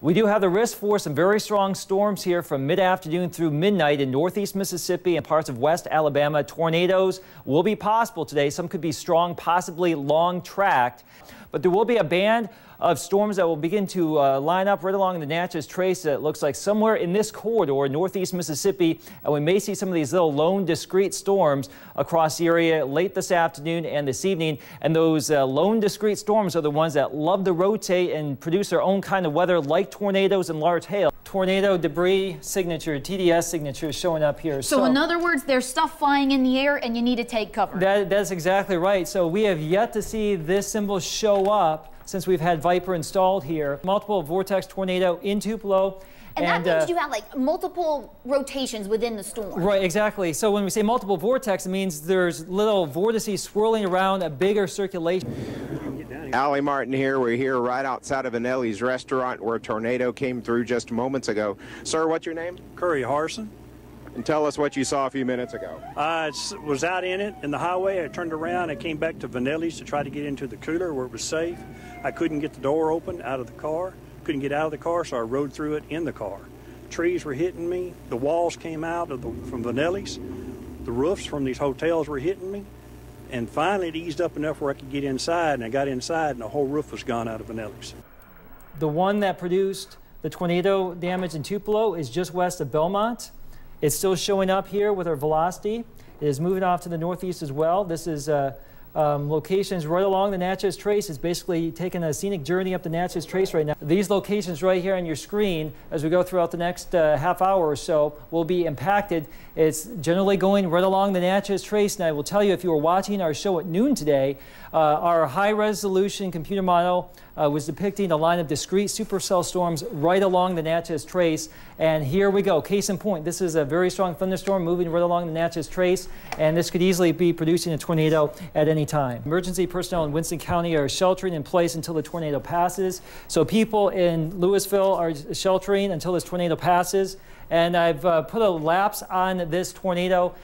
We do have the risk for some very strong storms here from mid-afternoon through midnight in northeast Mississippi and parts of west Alabama. Tornadoes will be possible today. Some could be strong, possibly long-tracked. But there will be a band of storms that will begin to line up right along the Natchez Trace. It looks like somewhere in this corridor, northeast Mississippi, and we may see some of these little lone discrete storms across the area late this afternoon and this evening. And those lone discrete storms are the ones that love to rotate and produce their own kind of weather, like tornadoes and large hail. Tornado debris signature, TDS signature, showing up here. So in other words, there's stuff flying in the air and you need to take cover. That's exactly right. So we have yet to see this symbol show up since we've had Viper installed here. Multiple Vortex tornado in Tupelo. And that means you have like multiple rotations within the storm. Right, exactly. So when we say multiple vortex, it means there's little vortices swirling around a bigger circulation. Allie Martin here. We're here right outside of Anelli's restaurant where a tornado came through just moments ago. Sir, what's your name? Curry Harson. And tell us what you saw a few minutes ago. I was out in the highway. I turned around. I came back to Vanelli's to try to get into the cooler where it was safe. I couldn't get the door open out of the car. Couldn't get out of the car, so I rode through it in the car. Trees were hitting me. The walls came out from Vanelli's. The roofs from these hotels were hitting me. And finally, it eased up enough where I could get inside, and I got inside, and the whole roof was gone out of Vanelli's. The one that produced the tornado damage in Tupelo is just west of Belmont. It's still showing up here with our velocity. It is moving off to the northeast as well. This is locations right along the Natchez Trace. It's basically taking a scenic journey up the Natchez Trace right now. These locations right here on your screen, as we go throughout the next half hour or so, will be impacted. It's generally going right along the Natchez Trace. And I will tell you, if you were watching our show at noon today, our high-resolution computer model was depicting a line of discrete supercell storms right along the Natchez Trace. And here we go. Case in point, this is a very strong thunderstorm moving right along the Natchez Trace, and this could easily be producing a tornado at any time. Emergency personnel in Winston County are sheltering in place until the tornado passes. So people in Louisville are sheltering until this tornado passes. And I've put a lapse on this tornado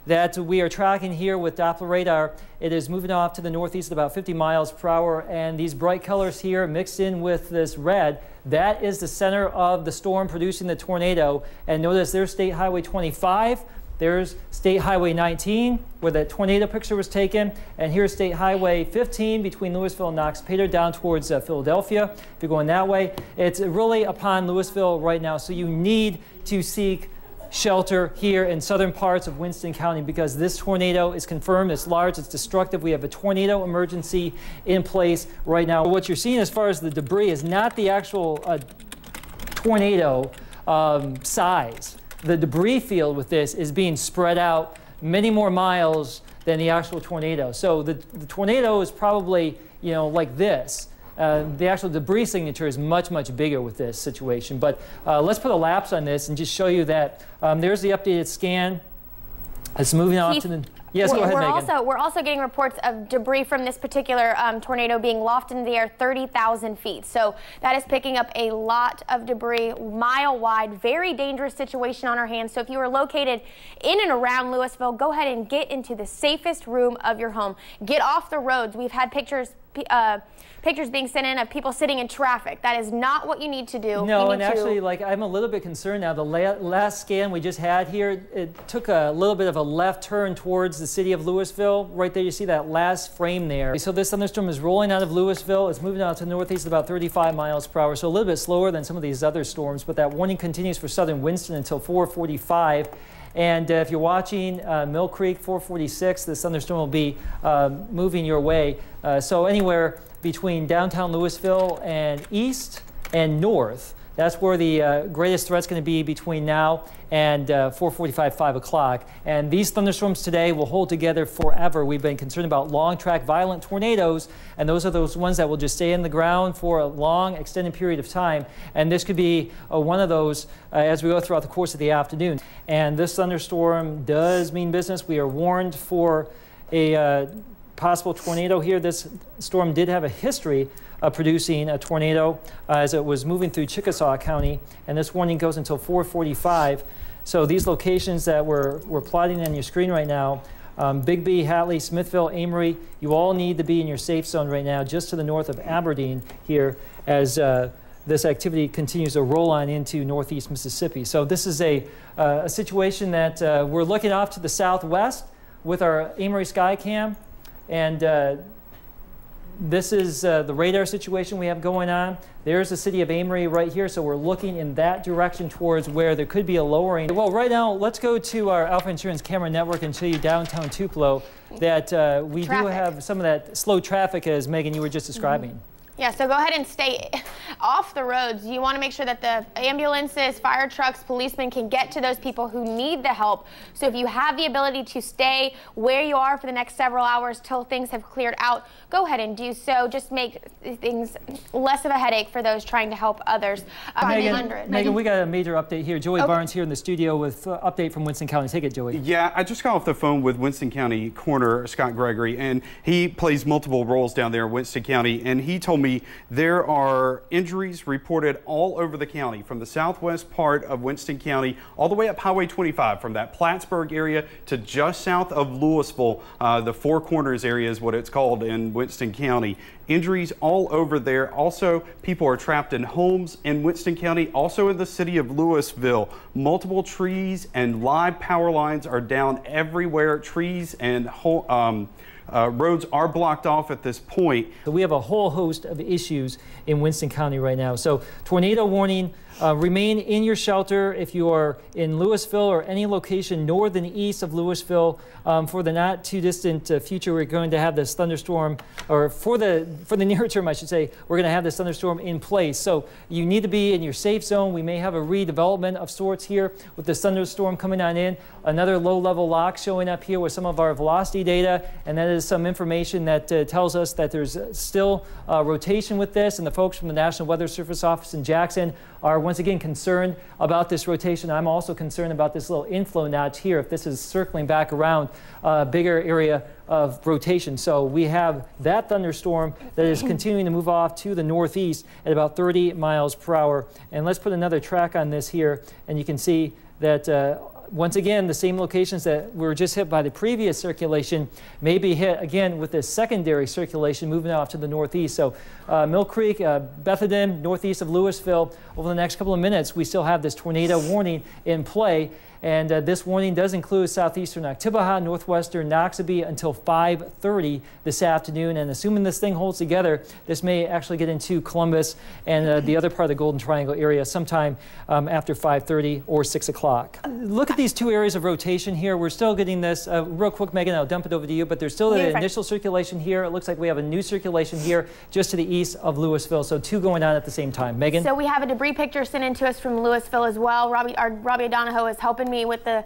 that we are tracking here with Doppler radar. It is moving off to the northeast at about 50 miles per hour, and these bright colors here mixed in with this red, that is the center of the storm producing the tornado. And notice there's State Highway 25, there's State Highway 19 where that tornado picture was taken, and here's State Highway 15 between Louisville and Knox-Pater down towards Philadelphia. If you're going that way, it's really upon Louisville right now, so you need to seek shelter here in southern parts of Winston County because this tornado is confirmed. It's large, it's destructive. We have a tornado emergency in place right now. What you're seeing as far as the debris is not the actual tornado size. The debris field with this is being spread out many more miles than the actual tornado. So the tornado is probably, you know, like this. The actual debris signature is much, much bigger with this situation. But let's put a lapse on this and just show you that there's the updated scan. It's moving off to the... Yes, go ahead, Megan. We're also getting reports of debris from this particular tornado being lofted in the air 30,000 feet. So that is picking up a lot of debris, mile wide, very dangerous situation on our hands. So if you are located in and around Louisville, go ahead and get into the safest room of your home. Get off the roads. We've had pictures being sent in of people sitting in traffic. That is not what you need to do. No, and actually, like, I'm a little bit concerned now. The last scan we just had here, it took a little bit of a left turn towards the city of Louisville. Right there, you see that last frame there. So this thunderstorm is rolling out of Louisville. It's moving out to the northeast at about 35 miles per hour, so a little bit slower than some of these other storms, but that warning continues for southern Winston until 4:45. And if you're watching Mill Creek 446, this thunderstorm will be moving your way. So anywhere between downtown Louisville and east and north, that's where the greatest threat's going to be between now and 4:45, 5 o'clock. And these thunderstorms today will hold together forever. We've been concerned about long-track violent tornadoes, and those are those ones that will just stay in the ground for a long, extended period of time. And this could be one of those as we go throughout the course of the afternoon. And this thunderstorm does mean business. We are warned for a possible tornado here. This storm did have a history of producing a tornado as it was moving through Chickasaw County, and this warning goes until 4:45. So these locations that we're plotting on your screen right now, Bigby, Hatley, Smithville, Amory, you all need to be in your safe zone right now just to the north of Aberdeen here as this activity continues to roll on into northeast Mississippi. So this is a situation that we're looking off to the southwest with our Amory Skycam, and this is the radar situation we have going on. There's the city of Amory right here, so we're looking in that direction towards where there could be a lowering. Well, right now, let's go to our Alpha Insurance camera network and show you downtown Tupelo that we do have some of that slow traffic, as Megan, you were just describing. Yeah, so go ahead and stay off the roads. You want to make sure that the ambulances, fire trucks, policemen can get to those people who need the help. So if you have the ability to stay where you are for the next several hours till things have cleared out, go ahead and do so. Just make things less of a headache for those trying to help others. Megan, we got a major update here. Joey Barnes here in the studio with update from Winston County. Take it, Joey. Yeah, I just got off the phone with Winston County Coroner Scott Gregory, and he plays multiple roles down there in Winston County, and he told me there are injuries reported all over the county, from the southwest part of Winston County all the way up Highway 25, from that Plattsburgh area to just south of Louisville. The Four Corners area is what it's called in Winston County. Injuries all over there. Also, people are trapped in homes in Winston County, also in the city of Louisville. Multiple trees and live power lines are down everywhere. Trees and roads are blocked off at this point. So we have a whole host of issues in Winston County right now. So tornado warning, remain in your shelter if you are in Louisville or any location north and east of Louisville. For the not too distant future, we're going to have this thunderstorm, or for the near term, I should say, we're going to have this thunderstorm in place. So you need to be in your safe zone. We may have a redevelopment of sorts here with this thunderstorm coming on in. Another low-level lock showing up here with some of our velocity data, and that is some information that tells us that there's still rotation with this, and the folks from the National Weather Service office in Jackson are once again concerned about this rotation. I'm also concerned about this little inflow notch here, if this is circling back around a bigger area of rotation. So we have that thunderstorm that is continuing to move off to the northeast at about 30 miles per hour. And let's put another track on this here, and you can see that once again, the same locations that were just hit by the previous circulation may be hit again with this secondary circulation moving off to the northeast. So Mill Creek, Bethlehem, northeast of Louisville, over the next couple of minutes, we still have this tornado warning in play. And this warning does include southeastern Oktibbeha, northwestern Noxubee until 5:30 this afternoon. And assuming this thing holds together, this may actually get into Columbus and the other part of the Golden Triangle area sometime after 5:30 or 6 o'clock. Look at these two areas of rotation here. We're still getting this. Real quick, Megan, I'll dump it over to you, but there's still the initial circulation here. It looks like we have a new circulation here just to the east of Louisville. So two going on at the same time. Megan? So we have a debris picture sent in to us from Louisville as well. Robbie O'Donohoe is helping me with the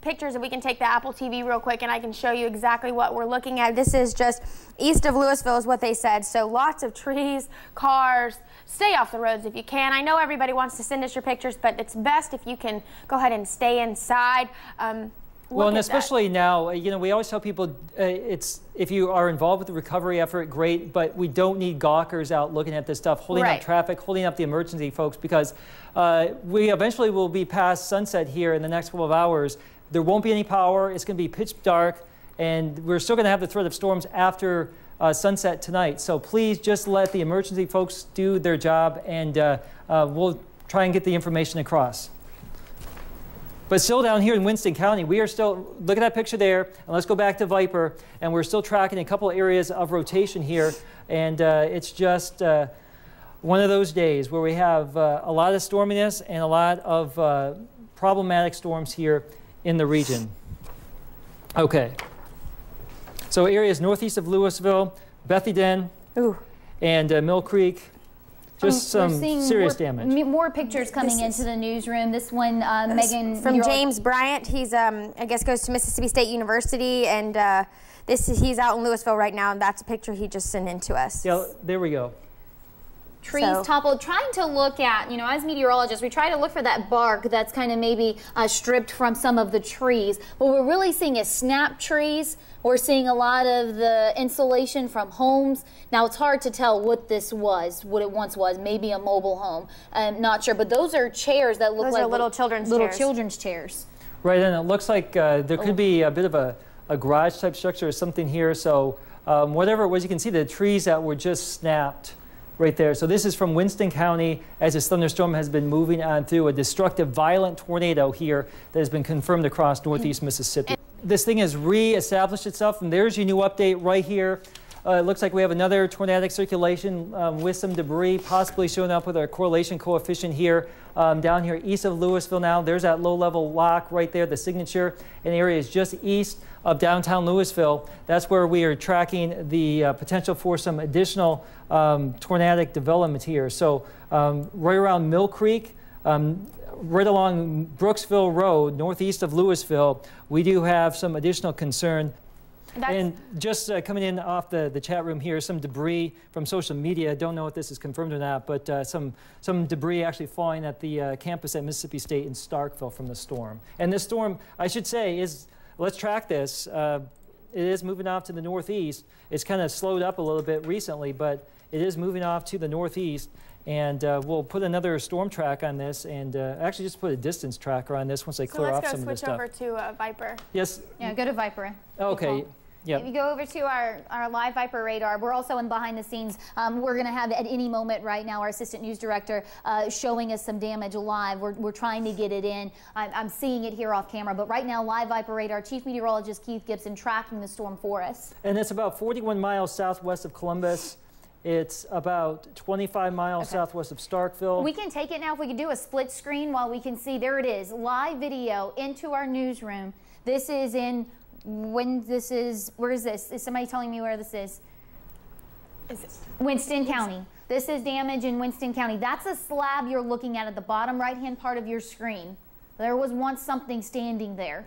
pictures, and we can take the Apple TV real quick and I can show you exactly what we're looking at. This is just east of Louisville is what they said. So lots of trees, cars. Stay off the roads if you can. I know everybody wants to send us your pictures, but it's best if you can go ahead and stay inside. Well, and especially now, you know, we always tell people if you are involved with the recovery effort, great, but we don't need gawkers out looking at this stuff, holding up traffic, holding up the emergency folks, because we eventually will be past sunset here in the next couple of hours. There won't be any power. It's going to be pitch dark, and we're still going to have the threat of storms after sunset tonight. So please just let the emergency folks do their job, and we'll try and get the information across. But still down here in Winston County, we are still, look at that picture there, and let's go back to Viper, and we're still tracking a couple of areas of rotation here, and it's just one of those days where we have a lot of storminess and a lot of problematic storms here in the region. Okay, so areas northeast of Louisville, Bethlehem, and Mill Creek. Just some serious damage. More pictures coming into the newsroom. This one, Megan, from James Bryant. He's, I guess, goes to Mississippi State University, and he's out in Louisville right now, and that's a picture he just sent in to us. Yeah, there we go. Trees toppled, trying to look at, you know, as meteorologists, we try to look for that bark that's kind of maybe stripped from some of the trees. What we're really seeing is snap trees. We're seeing a lot of the insulation from homes. Now, it's hard to tell what this was, what it once was, maybe a mobile home. I'm not sure, but those are chairs that look like little children's chairs. Right, and it looks like there could be a bit of a garage type structure or something here. So whatever it was, you can see the trees that were just snapped right there. So this is from Winston County as this thunderstorm has been moving on through, a destructive, violent tornado here that has been confirmed across northeast Mississippi. This thing has re-established itself, and there's your new update right here. It looks like we have another tornadic circulation with some debris possibly showing up with our correlation coefficient here down here east of Louisville now. There's that low-level lock right there, the signature, in areas just east of downtown Louisville. That's where we are tracking the potential for some additional tornadic development here. So right around Mill Creek, right along Brooksville Road, northeast of Louisville, we do have some additional concern. And just coming in off the chat room here, some debris from social media. Don't know if this is confirmed or not, but some debris actually falling at the campus at Mississippi State in Starkville from the storm. And this storm, I should say, is, let's track this. It is moving off to the northeast. It's kind of slowed up a little bit recently, but it is moving off to the northeast. And we'll put another storm track on this, and actually just put a distance tracker on this once I clear off some of this stuff. So let's go switch over to Viper. Yes. Yeah, go to Viper. Okay. Yep. If you go over to our live Viper radar, we're also in behind the scenes. We're going to have at any moment right now our assistant news director showing us some damage live. We're trying to get it in. I'm seeing it here off camera, but right now live Viper radar, Chief Meteorologist Keith Gibson tracking the storm for us. And it's about 41 miles southwest of Columbus. It's about 25 miles southwest of Starkville. We can take it now if we can do a split screen while we can see. There it is, live video into our newsroom. This is in where is this? Is somebody telling me where this is? Winston County. This is damage in Winston County. That's a slab you're looking at the bottom right-hand part of your screen. There was once something standing there.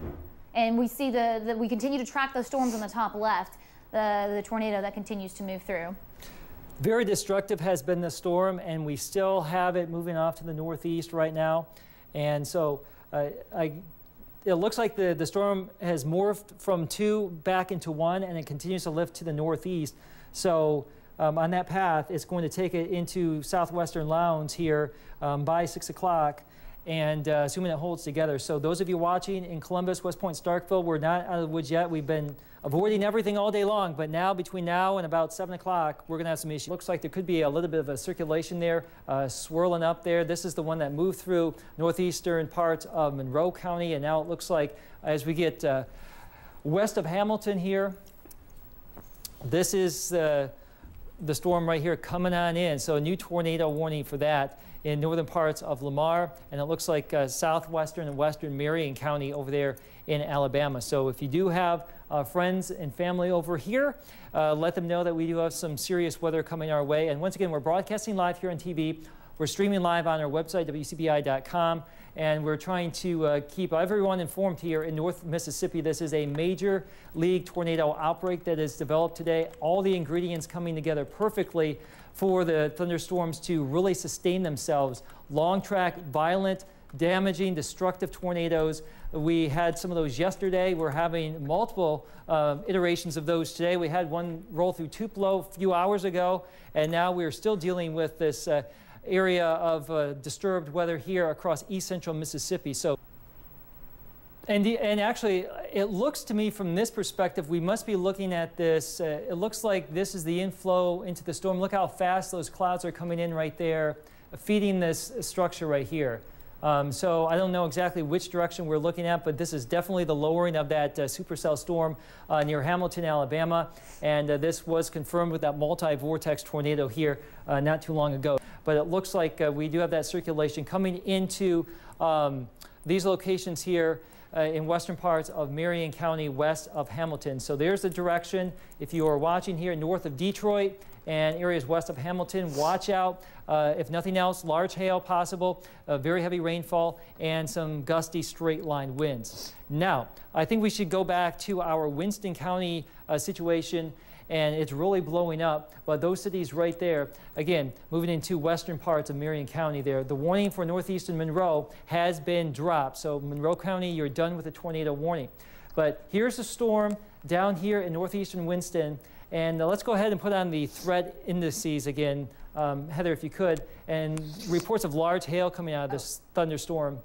And we see we continue to track the storms on the top left, the tornado that continues to move through. Very destructive has been the storm, and we still have it moving off to the northeast right now. And so it looks like the storm has morphed from 2 back into 1, and it continues to lift to the northeast. So on that path, it's going to take it into southwestern Lowndes here by 6 o'clock, and assuming it holds together. So those of you watching in Columbus, West Point, Starkville, we're not out of the woods yet. We've been avoiding everything all day long, but now between now and about 7 o'clock, we're going to have some issues. Looks like there could be a little bit of a circulation there, swirling up there. This is the one that moved through northeastern parts of Monroe County, and now it looks like as we get west of Hamilton here, this is the storm right here coming on in. So a new tornado warning for that in northern parts of Lamar, and it looks like southwestern and western Marion County over there in Alabama. So if you do have friends and family over here, let them know that we do have some serious weather coming our way. And once again, we're broadcasting live here on TV. We're streaming live on our website, WCBI.com, and we're trying to keep everyone informed here in North Mississippi. This is a major league tornado outbreak that is developed today. All the ingredients coming together perfectly for the thunderstorms to really sustain themselves. Long track, violent, damaging, destructive tornadoes. We had some of those yesterday. We're having multiple iterations of those today. We had one roll through Tupelo a few hours ago, and now we're still dealing with this area of disturbed weather here across east central Mississippi. So, and actually, it looks to me from this perspective, we must be looking at this. It looks like this is the inflow into the storm. Look how fast those clouds are coming in right there, feeding this structure right here. So I don't know exactly which direction we're looking at, but this is definitely the lowering of that supercell storm near Hamilton, Alabama. And this was confirmed with that multi-vortex tornado here not too long ago. But it looks like we do have that circulation coming into these locations here in western parts of Marion County, west of Hamilton. So there's the direction. If you are watching here north of Detroit and areas west of Hamilton, watch out. If nothing else, large hail possible, very heavy rainfall, and some gusty straight line winds. Now, I think we should go back to our Winston County situation, and it's really blowing up. But those cities right there, again, moving into western parts of Marion County there, the warning for northeastern Monroe has been dropped. So Monroe County, you're done with the tornado warning. But here's the storm down here in northeastern Winston. And let's go ahead and put on the threat indices again, Heather, if you could, and reports of large hail coming out of this thunderstorm.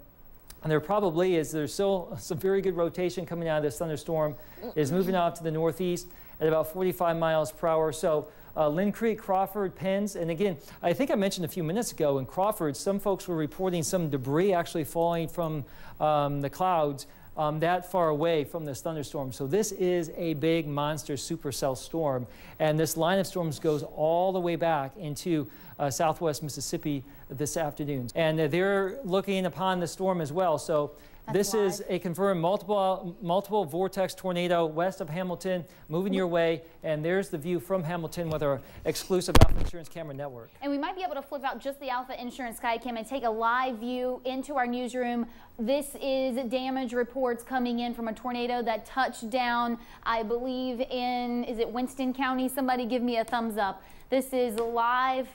And there probably is, there's still some very good rotation coming out of this thunderstorm. It is moving off to the northeast at about 45 miles per hour. So Lynn Creek, Crawford, Penns. And again, I think I mentioned a few minutes ago in Crawford, some folks were reporting some debris actually falling from the clouds that far away from this thunderstorm. So this is a big monster supercell storm. And this line of storms goes all the way back into southwest Mississippi this afternoon. And they're looking upon the storm as well. So this is a confirmed multiple vortex tornado west of Hamilton, moving your way. And there's the view from Hamilton with our exclusive Alpha Insurance camera network. And we might be able to flip out just the Alpha Insurance Skycam and take a live view into our newsroom. This is damage reports coming in from a tornado that touched down, I believe, in, is it Winston County? Somebody give me a thumbs up. This is live.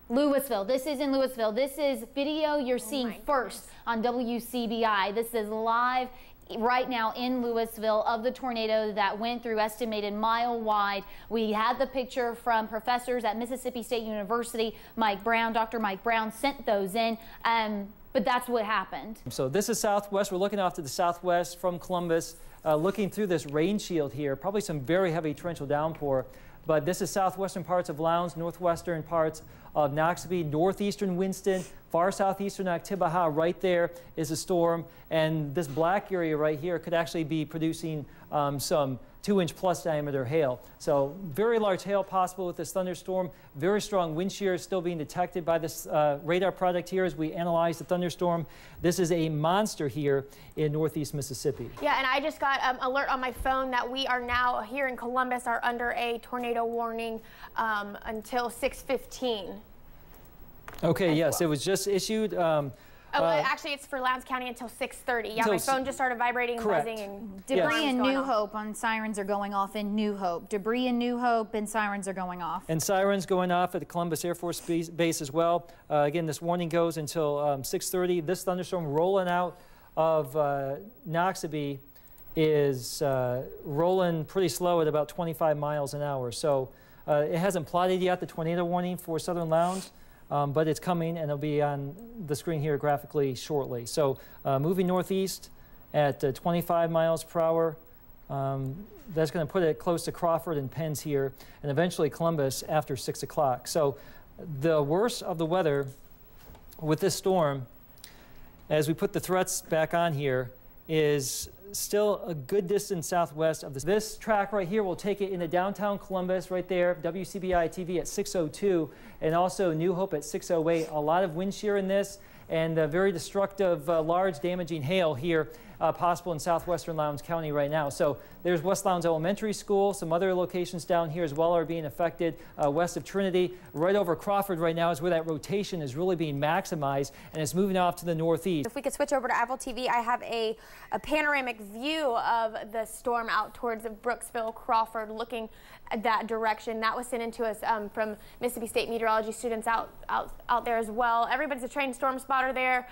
Louisville. This is in Louisville. This is video you're seeing first on WCBI. This is live right now in Louisville of the tornado that went through, estimated mile wide. We had the picture from professors at Mississippi State University. Dr. Mike Brown sent those in. But that's what happened. So this is southwest. We're looking off to the southwest from Columbus, looking through this rain shield here. Probably some very heavy torrential downpour. But this is southwestern parts of Lowndes, northwestern parts of Noxubee, northeastern Winston, far southeastern Actibaha. Right there is a storm. And this black area right here could actually be producing some 2-inch plus diameter hail. So very large hail possible with this thunderstorm. Very strong wind shear is still being detected by this radar product here as we analyze the thunderstorm. This is a monster here in northeast Mississippi. Yeah, and I just got alert on my phone that we are now here in Columbus are under a tornado warning until 6:15. Okay, yes, it was just issued. Actually, it's for Lowndes County until 6:30. Yeah, my phone just started vibrating and buzzing. And debris in New Hope and sirens are going off in New Hope. Debris in New Hope and sirens are going off. And sirens going off at the Columbus Air Force Base as well. Again, this warning goes until 6:30. This thunderstorm rolling out of Noxubee is rolling pretty slow at about 25 miles an hour. So it hasn't plotted yet the tornado warning for southern Lowndes. But it's coming, and it'll be on the screen here graphically shortly. So moving northeast at 25 miles per hour. That's going to put it close to Crawford and Penns here, and eventually Columbus after 6 o'clock. So the worst of the weather with this storm, as we put the threats back on here, is still a good distance southwest of this. This track right here will take it into downtown Columbus right there, WCBI-TV at 6:02, and also New Hope at 6:08. A lot of wind shear in this, and very destructive, large damaging hail here possible in southwestern Lowndes County right now. So there's West Lowndes Elementary School. Some other locations down here as well are being affected west of Trinity. Right over Crawford right now is where that rotation is really being maximized, and it's moving off to the northeast. If we could switch over to Apple TV, I have a panoramic view of the storm out towards Brooksville, Crawford, looking at that direction. That was sent in to us from Mississippi State Meteorology students out there as well. Everybody's a trained storm spotter there.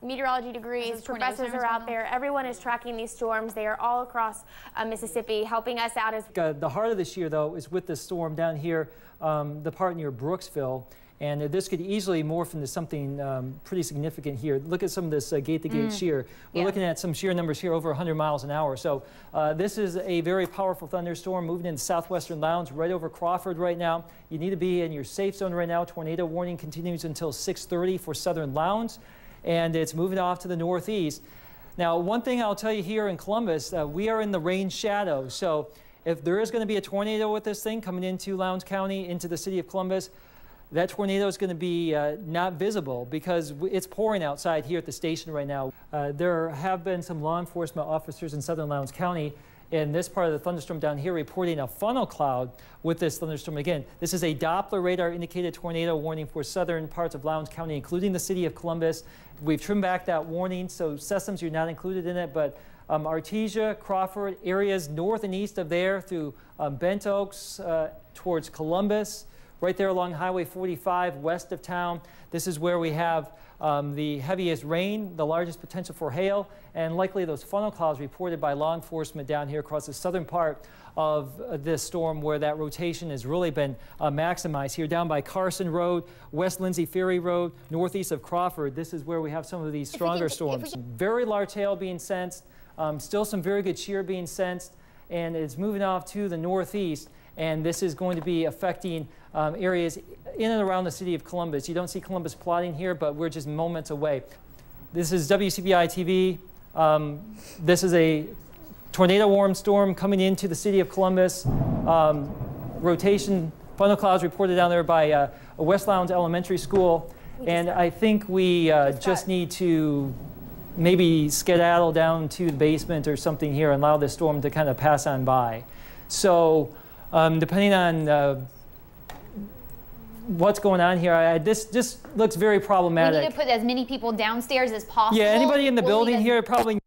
Meteorology degrees, professors are out there. Everyone is tracking these storms. They are all across Mississippi, helping us out. The heart of this year, though, is with this storm down here, the part near Brooksville. And this could easily morph into something pretty significant here. Look at some of this gate-to-gate shear. We're looking at some shear numbers here over 100 miles an hour. So this is a very powerful thunderstorm moving into southwestern Lowndes, right over Crawford right now. You need to be in your safe zone right now. Tornado warning continues until 6:30 for southern Lowndes, and it's moving off to the northeast. Now, one thing I'll tell you here in Columbus, we are in the rain shadow. So if there is going to be a tornado with this thing coming into Lowndes County, into the city of Columbus, that tornado is going to be not visible because it's pouring outside here at the station right now. There have been some law enforcement officers in southern Lowndes County in this part of the thunderstorm down here reporting a funnel cloud with this thunderstorm. Again, this is a Doppler radar indicated tornado warning for southern parts of Lowndes County, including the city of Columbus. We've trimmed back that warning, so Sessoms, you're not included in it, but Artesia, Crawford, areas north and east of there through Bent Oaks towards Columbus, right there along Highway 45 west of town. This is where we have the heaviest rain, the largest potential for hail, and likely those funnel clouds reported by law enforcement down here across the southern part of this storm where that rotation has really been maximized. Here down by Carson Road, West Lindsay Ferry Road, northeast of Crawford, this is where we have some of these stronger storms. Very large hail being sensed, still some very good shear being sensed, and it's moving off to the northeast. and this is going to be affecting areas in and around the city of Columbus. You don't see Columbus plotting here, but we're just moments away. This is WCBI-TV. This is a tornado warm storm coming into the city of Columbus. Rotation, funnel clouds reported down there by a West Lowndes Elementary School. And I think we just need to maybe skedaddle down to the basement or something here and allow this storm to kind of pass on by. So depending on what's going on here, this just looks very problematic. We need to put as many people downstairs as possible. Yeah, anybody in the building here probably